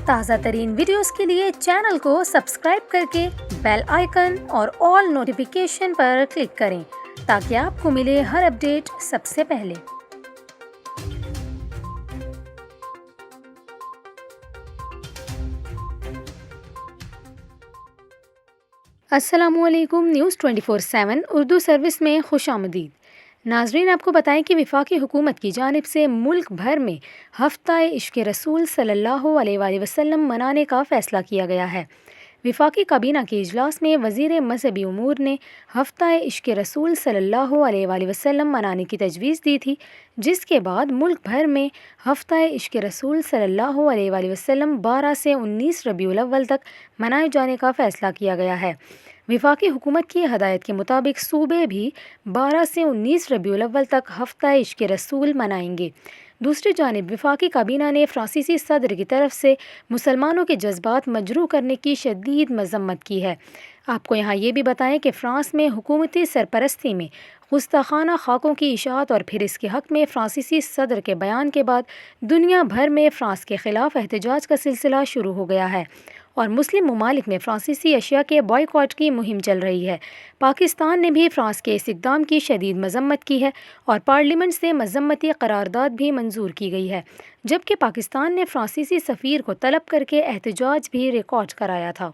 تازہ ترین ویڈیوز کے لیے چینل کو سبسکرائب کر کے بیل آئیکن اور آل نوٹیفیکیشن پر کلک کریں تاکہ آپ کو ملے ہر اپڈیٹ سب سے پہلے۔ السلام علیکم، نیوز 24/7 اردو سروس میں خوش آمدید۔ ناظرین، آپ کو بتائیں کہ وفاقی حکومت کی جانب سے ملک بھر میں ہفتہ عشق رسول صلی اللہ علیہ وآلہ وسلم منانے کا فیصلہ کیا گیا ہے۔ وفاقی کابینہ کے اجلاس میں وزیر مذہبی امور نے ہفتہ عشق رسول صلی اللہ علیہ وآلہ وسلم منانے کی تجویز دی تھی، جس کے بعد ملک بھر میں ہفتہ عشق رسول صلی اللہ علیہ وآلہ وسلم 12 سے 19 ربیع الاول تک منائے جانے کا فیصلہ کیا گیا ہے۔ وفاقی حکومت کی ہدایت کے مطابق صوبے بھی 12 سے 19 ربیع الاول تک ہفتہ عشق رسول منائیں گے۔ دوسری جانب وفاقی کابینہ نے فرانسیسی صدر کی طرف سے مسلمانوں کے جذبات مجروح کرنے کی شدید مذمت کی ہے۔ آپ کو یہاں یہ بھی بتائیں کہ فرانس میں حکومتی سرپرستی میں گستاخانہ خاکوں کی اشاعت اور پھر اس کے حق میں فرانسیسی صدر کے بیان کے بعد دنیا بھر میں فرانس کے خلاف احتجاج کا سلسلہ شروع ہو گیا ہے اور مسلم ممالک میں فرانسیسی اشیاء کے بائیکاٹ کی مہم چل رہی ہے۔ پاکستان نے بھی فرانس کے اس اقدام کی شدید مذمت کی ہے اور پارلیمنٹ سے مذمتی قرارداد بھی منظور کی گئی ہے، جبکہ پاکستان نے فرانسیسی سفیر کو طلب کر کے احتجاج بھی ریکارڈ کرایا تھا۔